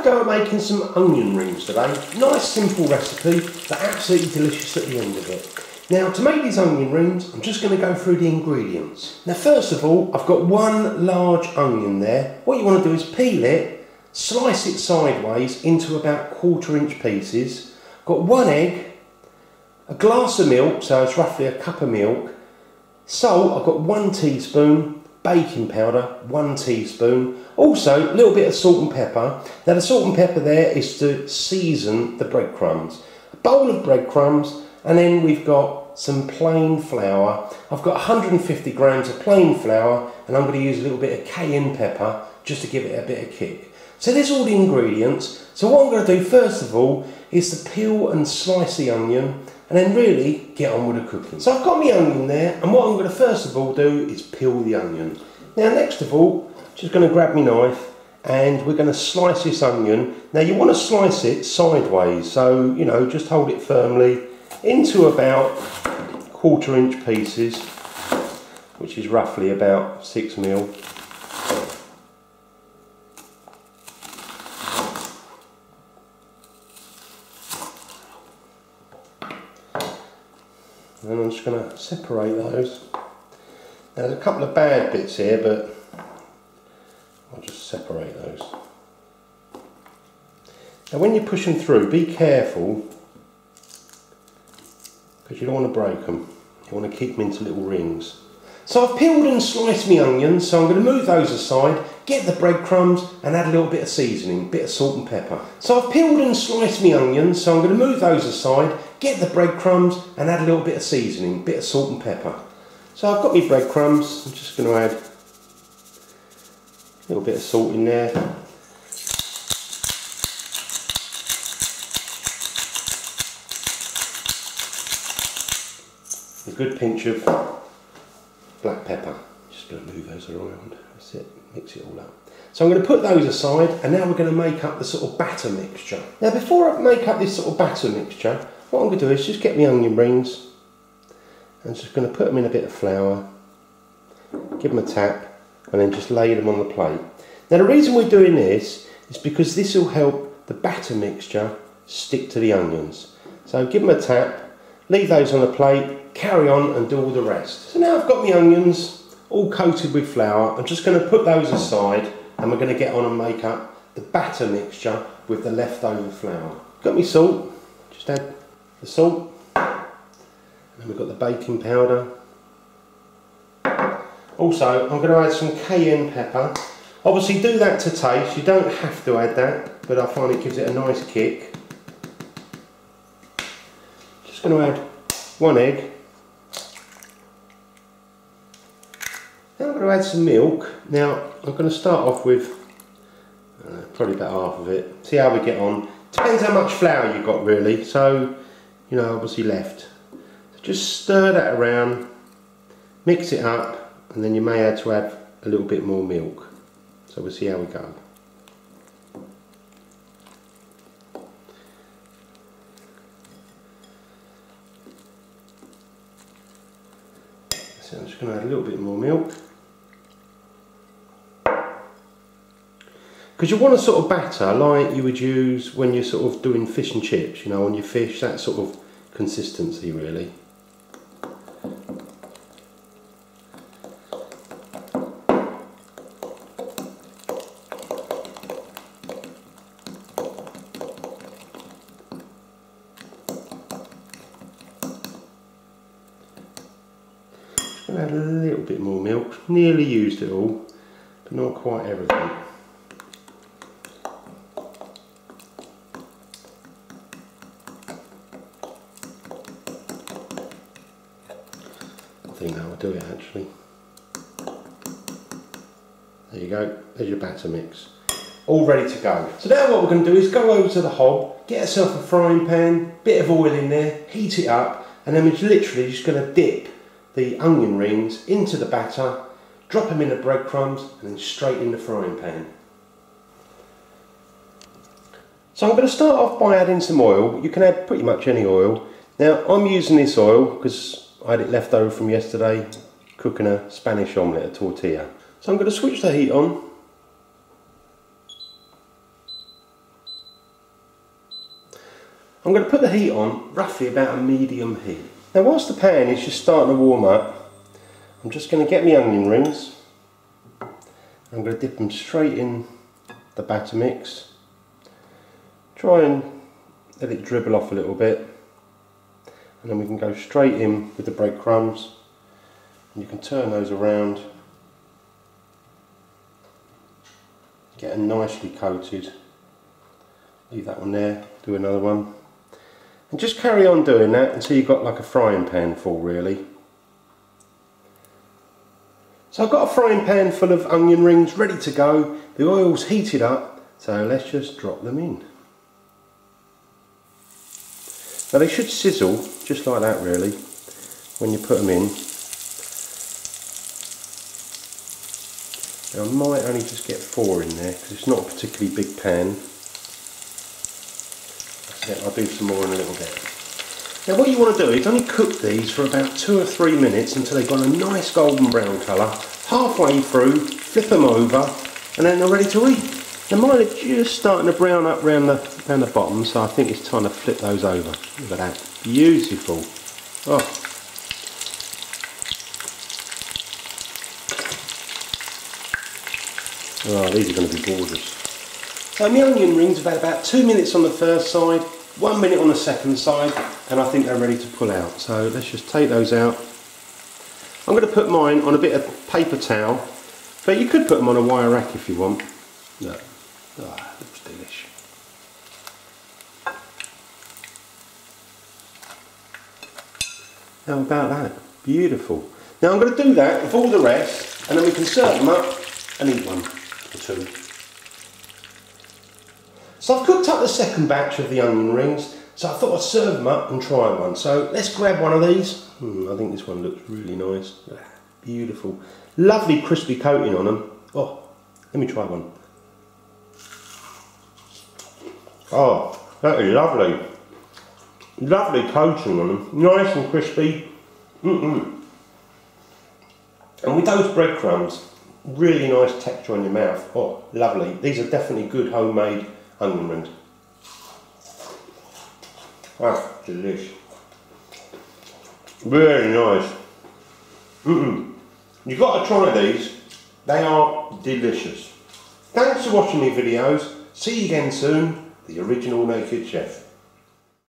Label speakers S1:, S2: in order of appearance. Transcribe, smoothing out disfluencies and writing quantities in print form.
S1: go at making some onion rings today. Nice simple recipe, but absolutely delicious at the end of it. Now to make these onion rings, I'm just going to go through the ingredients. Now first of all, I've got one large onion there. What you want to do is peel it, slice it sideways into about 1/4 inch pieces. I've got 1 egg, a glass of milk, so it's roughly a cup of milk. Salt, I've got 1 teaspoon. Baking powder, 1 teaspoon. Also, a little bit of salt and pepper. Now the salt and pepper there is to season the breadcrumbs. A bowl of breadcrumbs, and then we've got some plain flour. I've got 150 grams of plain flour, and I'm going to use a little bit of cayenne pepper just to give it a bit of kick. So there's all the ingredients. So what I'm going to do first of all is to peel and slice the onion, and then really get on with the cooking. So I've got my onion there, and what I'm going to first of all do is peel the onion. Now next of all, just going to grab my knife and we're going to slice this onion. Now you want to slice it sideways, so you know, just hold it firmly into about 1/4 inch pieces, which is roughly about 6 mil. And I'm just going to separate those. Now, there's a couple of bad bits here, but I'll just separate those. Now when you push them through, be careful, because you don't want to break them. You want to keep them into little rings. So I've peeled and sliced my onions, so I'm going to move those aside, get the breadcrumbs and add a little bit of seasoning, a bit of salt and pepper. So I've peeled and sliced my onions, so I'm going to move those aside, get the breadcrumbs and add a little bit of seasoning, a bit of salt and pepper. So I've got my breadcrumbs, I'm just going to add a little bit of salt in there. A good pinch of black pepper. Just going to move those around, that's it, mix it all up. So I'm going to put those aside, and now we're going to make up the sort of batter mixture. Now before I make up this sort of batter mixture, what I'm going to do is just get my onion rings, and just going to put them in a bit of flour, give them a tap, and then just lay them on the plate. Now the reason we're doing this is because this will help the batter mixture stick to the onions. So give them a tap, leave those on the plate, carry on and do all the rest. So now I've got my onions all coated with flour. I'm just going to put those aside, and we're going to get on and make up the batter mixture with the leftover flour. Got my salt, just add the salt, and then we've got the baking powder. Also, I'm going to add some cayenne pepper. Obviously do that to taste, you don't have to add that, but I find it gives it a nice kick. Just going to add 1 egg. Now I'm going to add some milk. Now I'm going to start off with probably about half of it. See how we get on. Depends how much flour you've got really, so you know, obviously left. So just stir that around, mix it up, and then you may have to add a little bit more milk. So we'll see how we go. So I'm just going to add a little bit more milk. Because you want a sort of batter like you would use when you're sort of doing fish and chips, you know, on your fish, that sort of consistency really. Just going to add a little bit more milk, nearly used it all, but not quite everything. I think that will do it actually. There you go, there's your batter mix. All ready to go. So now what we're going to do is go over to the hob, get yourself a frying pan, bit of oil in there, heat it up, and then we're literally just going to dip the onion rings into the batter, drop them in the breadcrumbs, and then straight in the frying pan. So I'm going to start off by adding some oil. You can add pretty much any oil. Now I'm using this oil because I had it left over from yesterday cooking a Spanish omelette, a tortilla. So I'm going to switch the heat on. I'm going to put the heat on roughly about a medium heat. Now whilst the pan is just starting to warm up, I'm just going to get my onion rings. I'm going to dip them straight in the batter mix. Try and let it dribble off a little bit, and then we can go straight in with the breadcrumbs. And you can turn those around, get them nicely coated. Leave that one there, do another one, and just carry on doing that until you've got like a frying pan full really. So I've got a frying pan full of onion rings ready to go, the oil's heated up, so let's just drop them in. Now they should sizzle just like that really when you put them in. Now I might only just get 4 in there because it's not a particularly big pan. That's it, I'll do some more in a little bit. Now what you want to do is only cook these for about 2 or 3 minutes until they've got a nice golden brown colour. Halfway through, flip them over and then they're ready to eat. Now mine are just starting to brown up around the bottom, so I think it's time to flip those over. Look at that, beautiful. Oh. Oh, these are going to be gorgeous. So my onion rings have had about 2 minutes on the first side, 1 minute on the second side, and I think they're ready to pull out. So let's just take those out. I'm going to put mine on a bit of paper towel, but you could put them on a wire rack if you want. Look, oh, that looks delish. How about that? Beautiful. Now I'm going to do that with all the rest, and then we can serve them up and eat one or two. So I've cooked up the second batch of the onion rings, so I thought I'd serve them up and try one. So let's grab one of these. I think this one looks really nice. Beautiful. Lovely crispy coating on them. Oh, let me try one. Oh, that is lovely. Lovely coating on them. Nice and crispy. And with those breadcrumbs, really nice texture on your mouth. Oh, lovely. These are definitely good homemade onion rings. Ah, delish. Really nice. You've got to try these. They are delicious. Thanks for watching my videos. See you again soon. The Original Naked Chef.